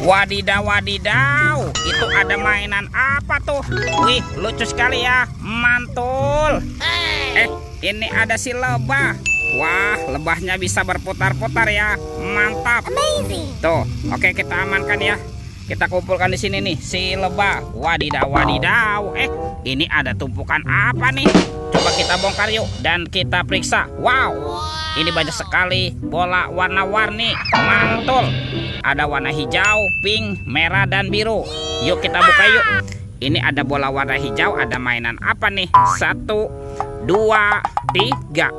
Wadidaw, wadidaw. Itu ada mainan apa tuh? Wih, lucu sekali ya. Mantul. Ini ada si lebah. Wah, lebahnya bisa berputar-putar ya. Mantap. Tuh, oke kita amankan ya. Kita kumpulkan di sini nih si lebah. Wadidaw, wadidaw. Ini ada tumpukan apa nih? Coba kita bongkar yuk dan kita periksa. Wow, ini banyak sekali bola warna-warni. Mantul. Ada warna hijau, pink, merah, dan biru. Yuk kita buka yuk. Ini ada bola warna hijau. Ada mainan apa nih? 1, 2, 3.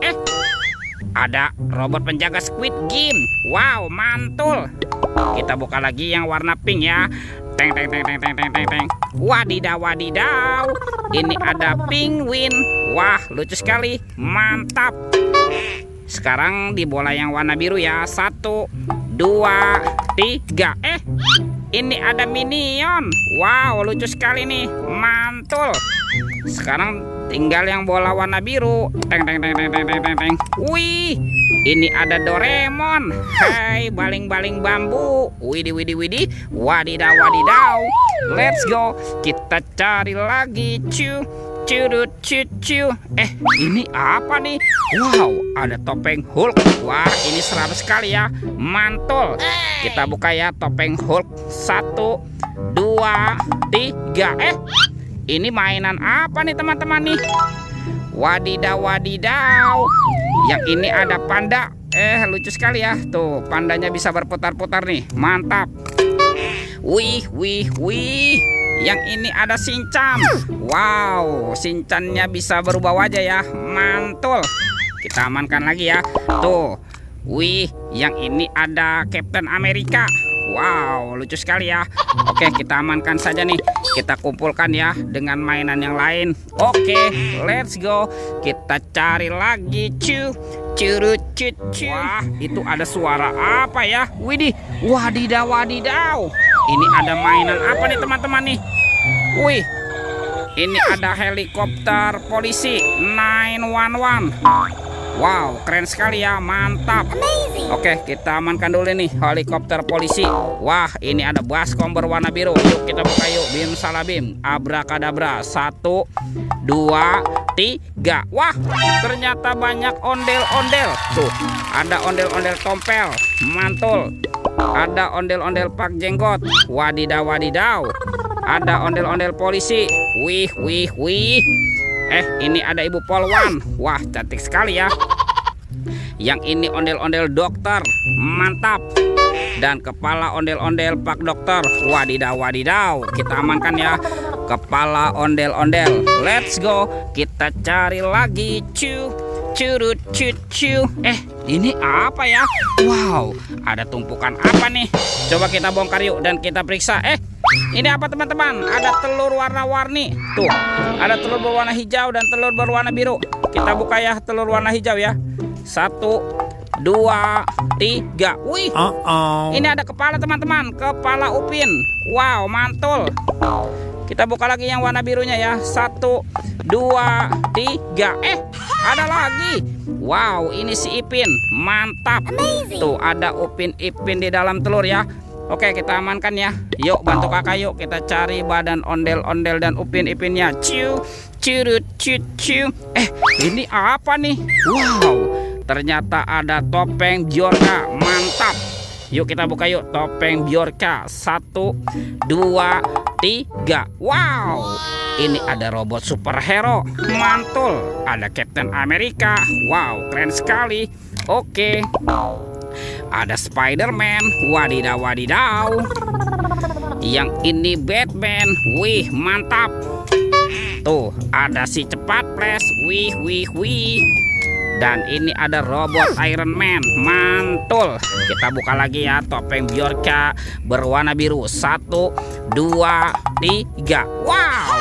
Ada robot penjaga Squid Game. Wow, mantul. Kita buka lagi yang warna pink ya. Teng teng teng teng teng teng teng teng. Wadidaw, wadidaw. Ini ada penguin. Wah, lucu sekali. Mantap. Sekarang di bola yang warna biru ya. 1, 2, 3. Ini ada minion. Wow, lucu sekali nih. Mantul. Sekarang tinggal yang bola warna biru. Teng teng teng teng teng teng teng. Wih, ini ada Doraemon. Hai, baling-baling bambu. Widih, widih, widih. Wadidaw, wadidaw. Let's go. Kita cari lagi. Curut, cucu. Ini apa nih? Wow, ada topeng Hulk. Wah, ini seram sekali ya. Mantul. Kita buka ya topeng Hulk. 1, 2, 3. Ini mainan apa nih teman-teman nih? Wadidaw, wadidaw. Yang ini ada panda. Lucu sekali ya. Tuh, pandanya bisa berputar-putar nih. Mantap. Wih, wih, wih. Yang ini ada Shinchan. Wow, Shinchannya bisa berubah wajah ya. Mantul. Kita amankan lagi ya. Tuh. Wih, yang ini ada Captain America. Wow, lucu sekali ya. Oke, kita amankan saja nih. Kita kumpulkan ya dengan mainan yang lain. Oke, let's go. Kita cari lagi. Curut, cucu. Wah, itu ada suara apa ya? Widih, wadidaw, wadidaw. Ini ada mainan apa nih teman-teman nih? Wih, ini ada helikopter polisi 911. Wow, keren sekali ya, mantap. Oke, kita amankan dulu nih helikopter polisi. Wah, ini ada baskom berwarna biru. Yuk kita buka yuk. Bim salabim, abrakadabra. 1, 2, 3. Wah, ternyata banyak ondel-ondel. Tuh, ada ondel-ondel tompel. Mantul. Ada ondel-ondel pak jenggot. Wadidaw, wadidaw. Ada ondel-ondel polisi. Wih, wih, wih. Ini ada ibu polwan. Wah, cantik sekali ya. Yang ini ondel-ondel dokter. Mantap. Dan kepala ondel-ondel pak dokter. Wadidaw, wadidaw. Kita amankan ya kepala ondel-ondel. Let's go. Kita cari lagi. Curut, cucu. Ini apa ya? Wow, ada tumpukan apa nih? Coba kita bongkar yuk dan kita periksa. Ini apa teman-teman? Ada telur warna-warni. Tuh, ada telur berwarna hijau dan telur berwarna biru. Kita buka ya telur warna hijau ya. 1, 2, 3. Wih, ini ada kepala teman-teman. Kepala Upin. Wow, mantul. Kita buka lagi yang warna birunya ya. 1, 2, 3. Ada lagi. Wow, ini si Ipin. Mantap. Tuh, ada Upin Ipin di dalam telur ya. Oke, kita amankan ya. Yuk, bantu kakak yuk. Kita cari badan ondel-ondel dan upin-ipinnya. Curut, cucu. Ini apa nih? Wow, ternyata ada topeng Bjorka. Mantap. Yuk kita buka yuk topeng Bjorka. 1, 2, 3. Wow, ini ada robot superhero. Mantul. Ada Captain America. Wow, keren sekali. Oke. Ada Spider-Man. Wadidaw, wadidaw. Yang ini Batman. Wih, mantap. Tuh, ada si cepat flash. Wih, wih, wih. Dan ini ada robot Iron Man. Mantul. Kita buka lagi ya topeng Bjorka berwarna biru. 1, 2, 3. Wow,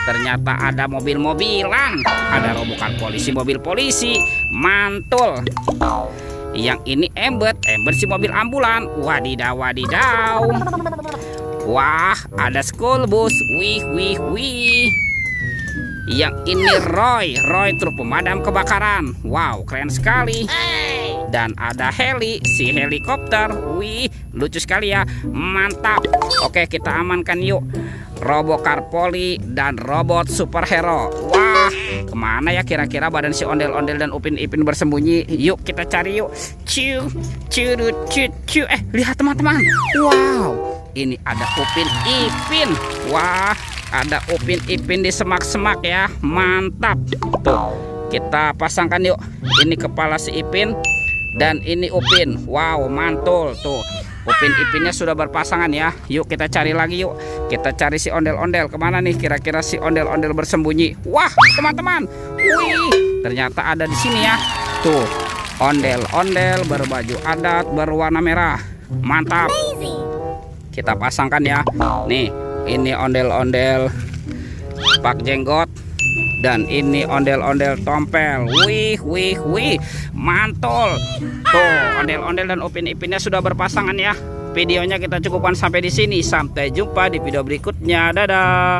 ternyata ada mobil-mobilan. Ada robokan polisi, mobil polisi. Mantul. Yang ini Ember si mobil ambulan. Wadidaw, wadidaw. Wah, ada school bus. Wih, wih, wih. Yang ini Roy truk pemadam kebakaran. Wow, keren sekali. Dan ada heli, si helikopter. Wih, lucu sekali ya. Mantap. Oke, kita amankan yuk Robocar Poli dan robot superhero. Wah, kemana ya kira-kira badan si ondel-ondel dan Upin Ipin bersembunyi? Yuk kita cari yuk. Ciu, ciu, ciu, ciu. Lihat teman-teman. Wow, ini ada Upin Ipin. Wah, ada Upin Ipin di semak-semak ya. Mantap. Tuh, kita pasangkan yuk. Ini kepala si Ipin dan ini Upin. Wow, mantul tuh. Upin Ipinnya sudah berpasangan ya. Yuk kita cari lagi yuk. Kita cari si ondel-ondel. Kemana nih kira-kira si ondel-ondel bersembunyi? Wah, teman-teman. Wih, ternyata ada di sini ya. Tuh, ondel-ondel berbaju adat berwarna merah. Mantap. Kita pasangkan ya. Nih, ini ondel-ondel pak jenggot. Dan ini ondel-ondel tompel. Wih, wih, wih, mantul. Tuh, ondel-ondel dan Upin Ipinnya sudah berpasangan ya. Videonya kita cukupkan sampai di sini. Sampai jumpa di video berikutnya. Dadah.